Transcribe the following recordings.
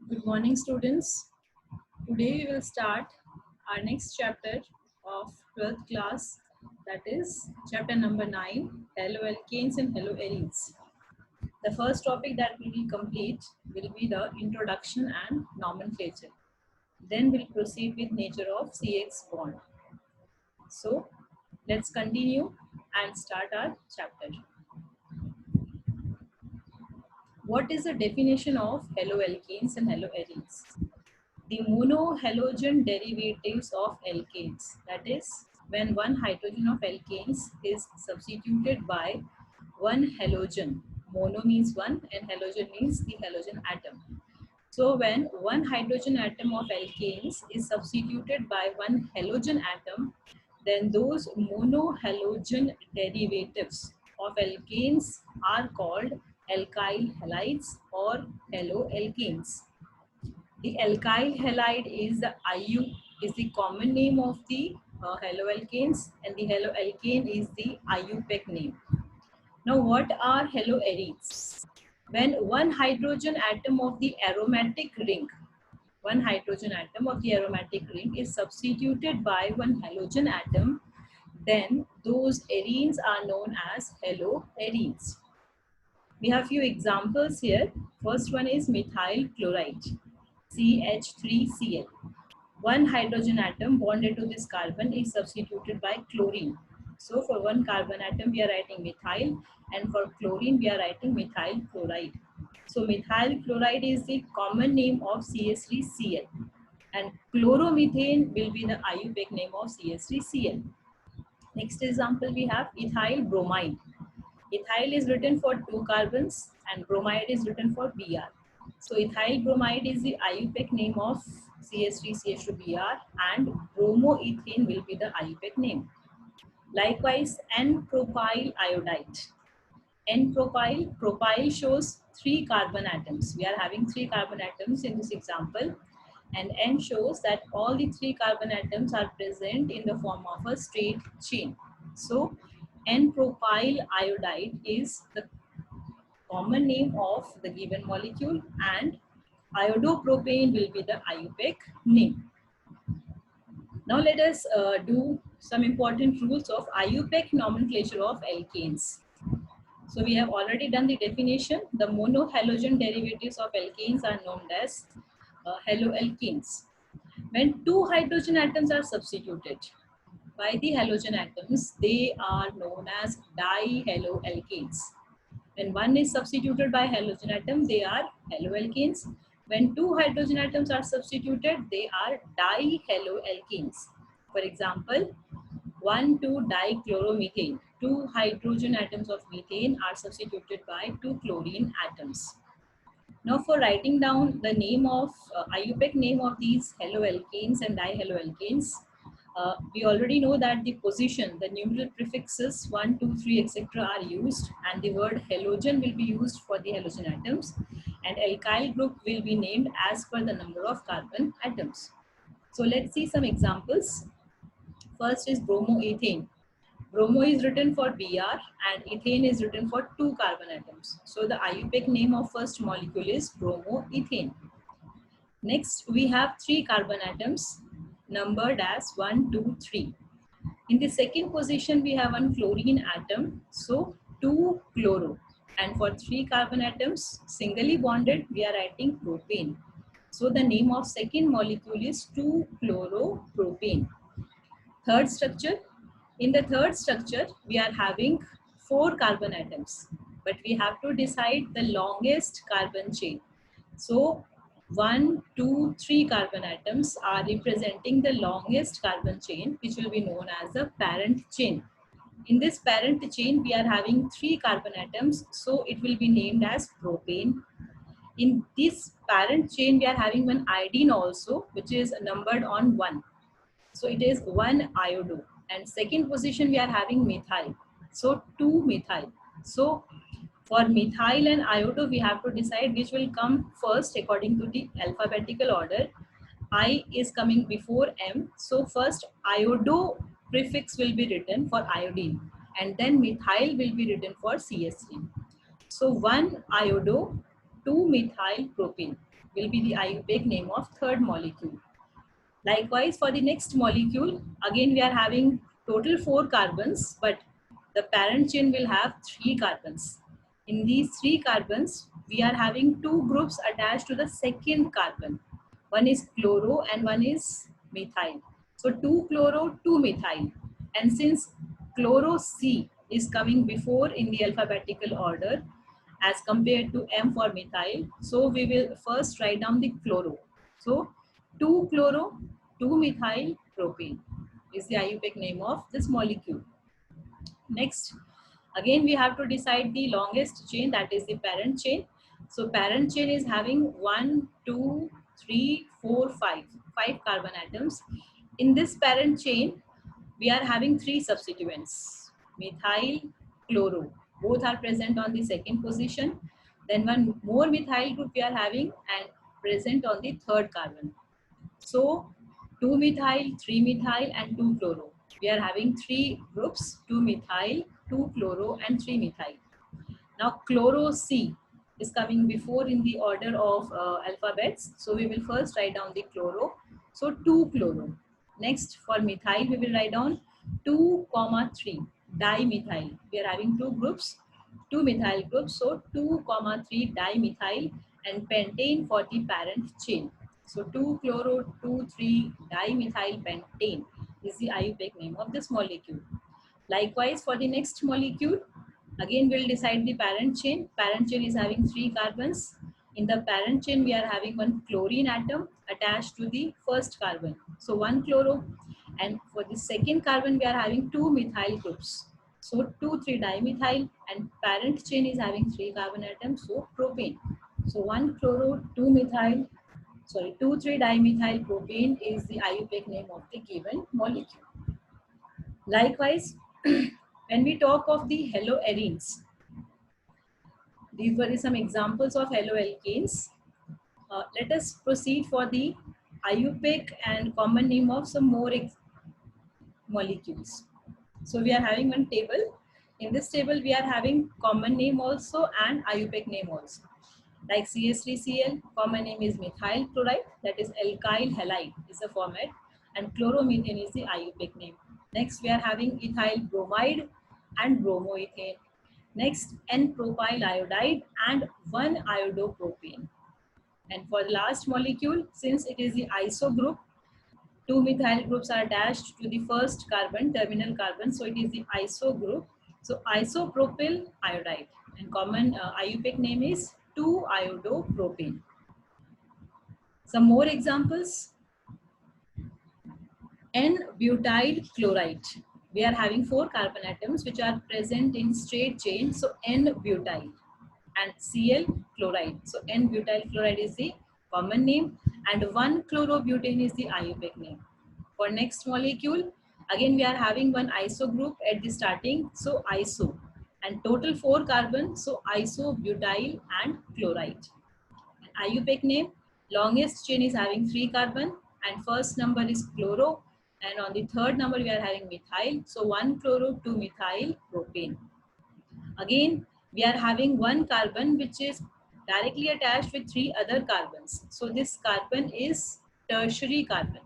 Good morning, students. Today we will start our next chapter of 12th class, that is chapter number 9, haloalkanes and haloarenes. The first topic that we will complete will be the introduction and nomenclature. Then we'll proceed with nature of CX bond. So let's continue and start our chapter. What is the definition of haloalkanes and haloarenes? The monohalogen derivatives of alkanes, that is, when one hydrogen of alkanes is substituted by one halogen. Mono means one and halogen means the halogen atom. So when one hydrogen atom of alkanes is substituted by one halogen atom, then those monohalogen derivatives of alkanes are called alkyl halides or haloalkanes. The alkyl halide is the IU, is the common name of the haloalkanes, and the haloalkane is the IUPAC name. Now, what are haloarenes? When one hydrogen atom of the aromatic ring, is substituted by one halogen atom, then those arenes are known as haloarenes. We have few examples here. First one is methyl chloride, CH3Cl. One hydrogen atom bonded to this carbon is substituted by chlorine. So for one carbon atom we are writing methyl, and for chlorine we are writing methyl chloride. So methyl chloride is the common name of CH3Cl, and chloromethane will be the IUPAC name of CH3Cl. Next example we have ethyl bromide. Ethyl is written for 2 carbons and bromide is written for Br. So ethyl bromide is the IUPAC name of CH3CH2Br, and bromoethane will be the IUPAC name. Likewise, N-propyl iodide. Propyl shows 3 carbon atoms. We are having 3 carbon atoms in this example, and N shows that all the 3 carbon atoms are present in the form of a straight chain. So N-propyl iodide is the common name of the given molecule, and iodopropane will be the IUPAC name. Now let us do some important rules of IUPAC nomenclature of alkanes. So we have already done the definition. The monohalogen derivatives of alkanes are known as haloalkanes. When 2 hydrogen atoms are substituted by the halogen atoms, they are known as dihaloalkanes. When one is substituted by halogen atom, they are haloalkanes. When 2 hydrogen atoms are substituted, they are dihaloalkanes. For example, 1,2-dichloromethane. 2 hydrogen atoms of methane are substituted by 2 chlorine atoms. Now for writing down the name of IUPAC name of these haloalkanes and dihaloalkanes, we already know that the position, the numeral prefixes 1, 2, 3, etc. are used, and the word halogen will be used for the halogen atoms, and alkyl group will be named as per the number of carbon atoms. So let's see some examples. First is bromoethane. Bromo is written for Br and ethane is written for 2 carbon atoms. So the IUPAC name of first molecule is bromoethane. Next, we have 3 carbon atoms numbered as 1, 2, 3. In the second position, we have one chlorine atom, so 2 chloro. And for 3 carbon atoms, singly bonded, we are writing propane. So the name of second molecule is 2-chloropropane. Third structure. In the third structure, we are having 4 carbon atoms, but we have to decide the longest carbon chain. So 1, 2, 3 carbon atoms are representing the longest carbon chain, which will be known as the parent chain. In this parent chain, we are having 3 carbon atoms, so it will be named as propane. In this parent chain, we are having one iodine also, which is numbered on 1. So it is 1 iodo. And second position, we are having methyl. So 2 methyl. So for methyl and iodo, we have to decide which will come first according to the alphabetical order. I is coming before M. So first iodo prefix will be written for iodine, and then methyl will be written for CH3. So 1 iodo, 2 methyl propane. will be the IUPAC name of third molecule. Likewise, for the next molecule, again we are having total 4 carbons, but the parent chain will have 3 carbons. In these 3 carbons, we are having 2 groups attached to the second carbon. One is chloro and one is methyl. So 2 chloro, 2 methyl. And since chloro C is coming before in the alphabetical order as compared to M for methyl, so we will first write down the chloro. So 2 chloro, 2 methyl propane is the IUPAC name of this molecule. Next, again we have to decide the longest chain, that is the parent chain. So parent chain is having 1, 2, 3, 4, 5 carbon atoms. In this parent chain, we are having 3 substituents, methyl, chloro. Both are present on the second position. Then one more methyl group we are having and present on the third carbon. So 2 methyl, 3 methyl and 2 chloro. We are having 3 groups, 2 methyl, 2 chloro and 3 methyl. Now chloro C is coming before in the order of alphabets. So we will first write down the chloro. So 2 chloro. Next for methyl we will write down 2, 3 dimethyl. We are having 2 groups, 2 methyl groups. So 2, 3 dimethyl and pentane for the parent chain. So 2 chloro, 2, 3 dimethyl pentane is the IUPAC name of this molecule. Likewise, for the next molecule, again we'll decide the parent chain. Parent chain is having 3 carbons. In the parent chain, we are having 1 chlorine atom attached to the first carbon. So 1 chloro. And for the second carbon, we are having 2 methyl groups. So 2, 3 dimethyl, and parent chain is having 3 carbon atoms, so propane. So 1 chloro, 2 methyl, 2, 3 dimethyl propane is the IUPAC name of the given molecule. Likewise, when we talk of the haloarenes, these were some examples of haloalkanes. Let us proceed for the IUPAC and common name of some more molecules. So we are having one table. In this table, we are having common name also and IUPAC name also. Like CH3Cl, common name is methyl chloride, that is alkyl halide is the format, and chloromethane is the IUPAC name. Next, we are having ethyl bromide and bromoethane. Next, N-propyl iodide and 1-iodopropane. And for the last molecule, since it is the iso group, 2 methyl groups are attached to the first carbon, terminal carbon, so it is the iso group. So isopropyl iodide, and common IUPAC name is 2-iodopropane. Some more examples. N-butyl chloride. We are having 4 carbon atoms which are present in straight chain. So N-butyl and Cl chloride. So N-butyl chloride is the common name and 1-chlorobutane is the IUPAC name. For next molecule, again we are having one iso group at the starting. So iso and total 4 carbon. So isobutyl and chloride. And IUPAC name, longest chain is having 3 carbon and first number is chloro, and on the third number we are having methyl. So 1 chloro, 2 methyl propane. Again we are having 1 carbon which is directly attached with 3 other carbons. So this carbon is tertiary carbon.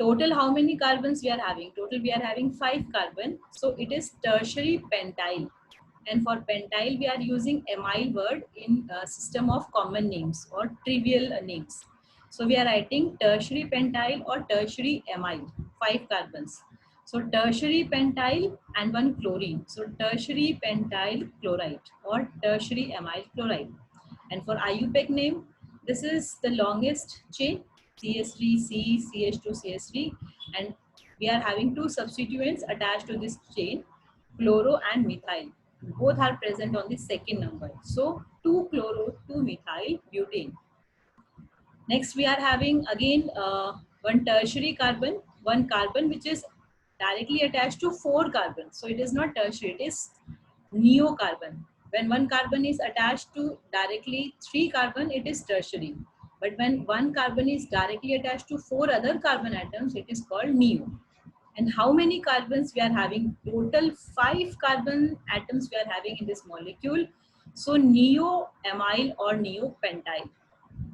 Total how many carbons we are having? Total we are having 5 carbon. So it is tertiary pentyl. And for pentyl we are using amyl word in system of common names or trivial names. So we are writing tertiary pentyl or tertiary amyl, 5 carbons. So tertiary pentyl and 1 chlorine. So tertiary pentyl chloride or tertiary amyl chloride. And for IUPAC name, this is the longest chain, CH3C, CH2, CH3, and we are having 2 substituents attached to this chain, chloro and methyl. Both are present on the second number. So 2 chloro, 2 methyl butane. Next we are having again 1 tertiary carbon, 1 carbon which is directly attached to 4 carbons. So it is not tertiary, it is neocarbon. When 1 carbon is attached to directly 3 carbon, it is tertiary. But when 1 carbon is directly attached to 4 other carbon atoms, it is called neo. And how many carbons we are having? Total 5 carbon atoms we are having in this molecule. So neo-amyl or neo-pentyl.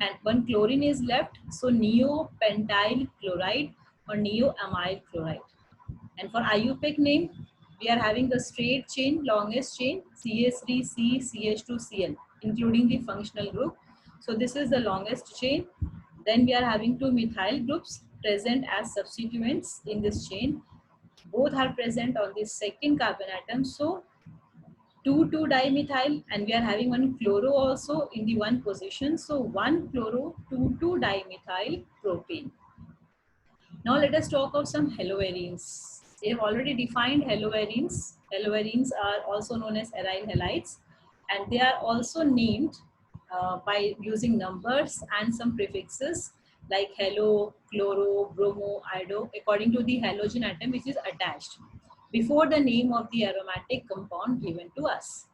and one chlorine is left, so neopentyl chloride or neoamyl chloride. And for IUPAC name, we are having the straight chain, longest chain, CH3, CH2Cl, including the functional group. So this is the longest chain. Then we are having two methyl groups present as substituents in this chain. Both are present on the second carbon atom. So 2,2-dimethyl, and we are having one chloro also in the one position. So 1-chloro 2,2-dimethyl propane. Now let us talk of some haloarenes. We have already defined haloarenes. Haloarenes are also known as aryl halides, and they are also named by using numbers and some prefixes like halo, chloro, bromo, iodo according to the halogen atom which is attached before the name of the aromatic compound given to us.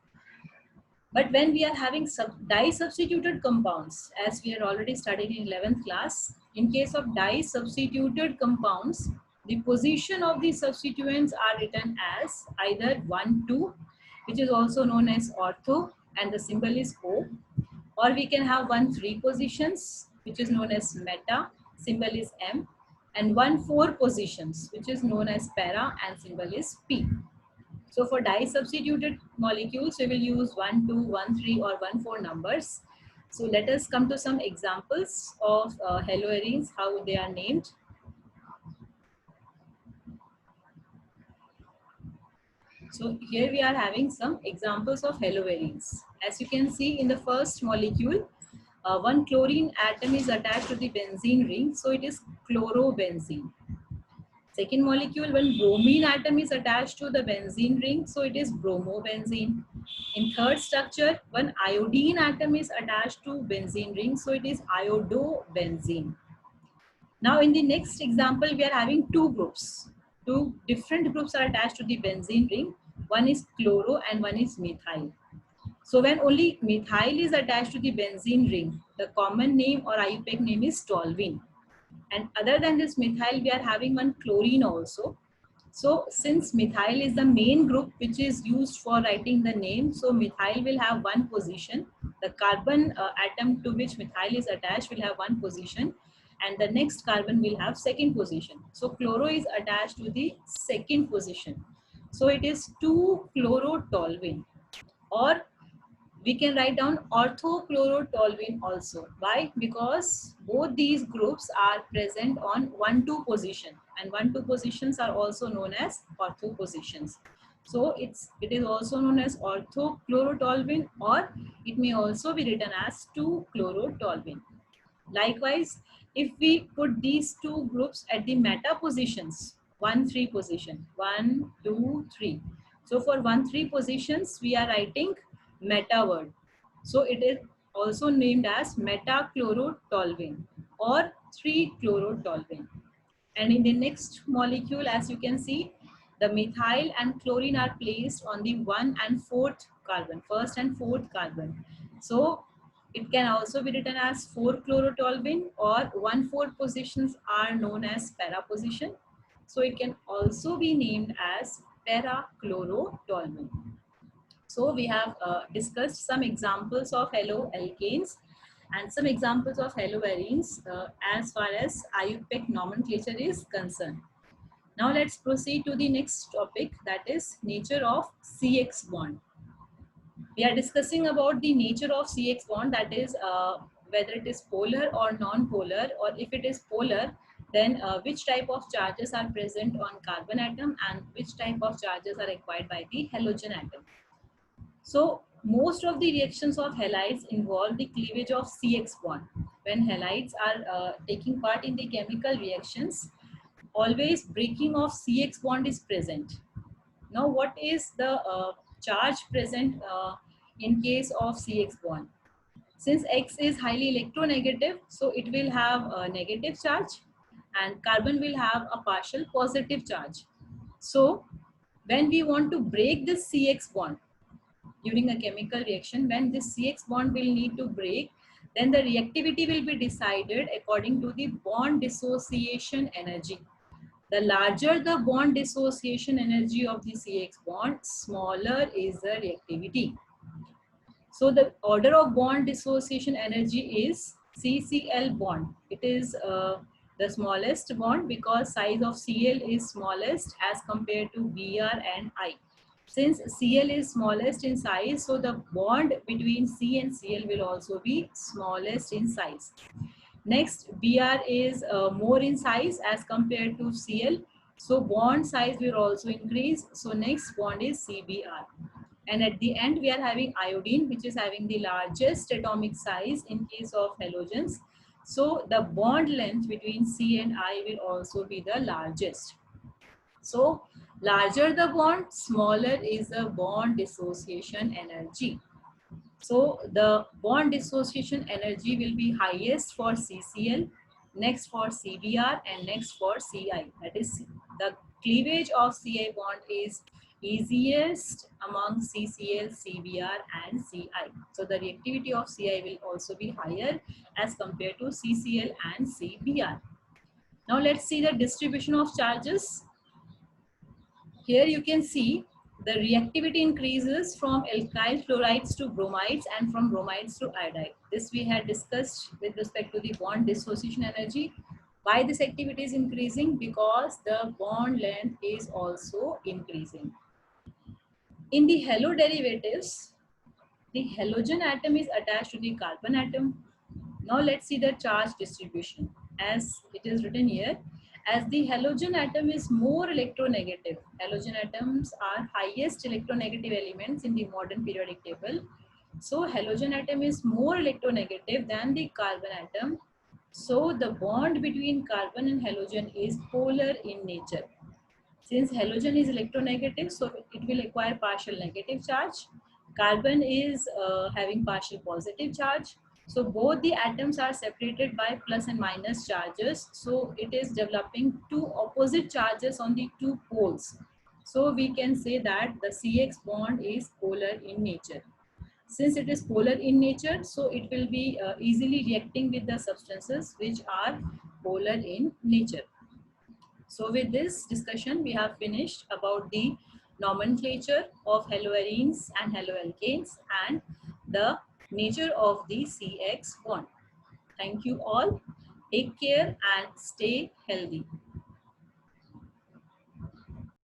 But when we are having dye-substituted compounds, as we are already studied in 11th class, in case of dye-substituted compounds, the position of the substituents are written as either 1, 2, which is also known as ortho, and the symbol is O, or we can have 1, 3 positions, which is known as meta, symbol is M, and 1, 4 positions, which is known as para, and symbol is P. So for dye-substituted molecules, we will use 1, 2, 1, 3 or 1, 4 numbers. So let us come to some examples of haloarenes, how they are named. So here we are having some examples of haloarenes. As you can see in the first molecule, one chlorine atom is attached to the benzene ring, so it is chlorobenzene. Second molecule, when bromine atom is attached to the benzene ring, so it is bromobenzene. In third structure, one iodine atom is attached to benzene ring, so it is iodobenzene. Now in the next example, we are having two groups. Two different groups are attached to the benzene ring. One is chloro and one is methyl. So when only methyl is attached to the benzene ring, the common name or IUPAC name is toluene. And other than this methyl, we are having one chlorine also. So since methyl is the main group which is used for writing the name, so methyl will have one position. The carbon atom to which methyl is attached will have one position, and the next carbon will have second position. So chloro is attached to the second position. So it is 2-chlorotoluene, or we can write down orthochlorotoluene also. Why? Because both these groups are present on 1, 2 position, and 1, 2 positions are also known as ortho positions. So it is also known as orthochlorotoluene, or it may also be written as 2-chlorotoluene. Likewise, if we put these two groups at the meta positions, 1, 3 position, 1, 2, 3. So for 1, 3 positions, we are writing meta word. So it is also named as metachlorotoluene or 3-chlorotoluene. And in the next molecule, as you can see, the methyl and chlorine are placed on the 1 and 4th carbon, first and 4th carbon. So it can also be written as 4-chlorotoluene, or 1/4 positions are known as para position. So it can also be named as para-chlorotoluene. So we have discussed some examples of haloalkanes and some examples of haloarenes as far as IUPAC nomenclature is concerned. Now let's proceed to the next topic, that is nature of CX bond. We are discussing about the nature of CX bond, that is whether it is polar or non-polar, or if it is polar, then which type of charges are present on carbon atom and which type of charges are required by the halogen atom. So most of the reactions of halides involve the cleavage of CX bond. When halides are taking part in the chemical reactions, always breaking of CX bond is present. Now what is the charge present in case of CX bond? Since X is highly electronegative, so it will have a negative charge and carbon will have a partial positive charge. So when we want to break this CX bond, during a chemical reaction, when this CX bond will need to break, then the reactivity will be decided according to the bond dissociation energy. The larger the bond dissociation energy of the CX bond, smaller is the reactivity. So the order of bond dissociation energy is CCl bond. It is the smallest bond because size of Cl is smallest as compared to Br and I. Since Cl is smallest in size, so the bond between C and Cl will also be smallest in size. Next, Br is more in size as compared to Cl. So bond size will also increase. So next bond is CBr. And at the end, we are having iodine, which is having the largest atomic size in case of halogens. So the bond length between C and I will also be the largest. So larger the bond, smaller is the bond dissociation energy. So the bond dissociation energy will be highest for CCl, next for CBr, and next for Ci. That is, the cleavage of Ci bond is easiest among CCl, CBr, and Ci. So the reactivity of Ci will also be higher as compared to CCl and CBr. Now let's see the distribution of charges. Here you can see the reactivity increases from alkyl fluorides to bromides and from bromides to iodide. This we had discussed with respect to the bond dissociation energy. Why this activity is increasing? Because the bond length is also increasing. In the halo derivatives, the halogen atom is attached to the carbon atom. Now let's see the charge distribution. As it is written here, as the halogen atom is more electronegative, halogen atoms are highest electronegative elements in the modern periodic table. So halogen atom is more electronegative than the carbon atom. So the bond between carbon and halogen is polar in nature. Since halogen is electronegative, so it will acquire partial negative charge. Carbon is having partial positive charge. So both the atoms are separated by plus and minus charges. So it is developing two opposite charges on the two poles. So we can say that the CX bond is polar in nature. Since it is polar in nature, so it will be easily reacting with the substances which are polar in nature. So with this discussion, we have finished about the nomenclature of haloarenes and haloalkanes and the nature of the CX bond. Thank you all. Take care and stay healthy.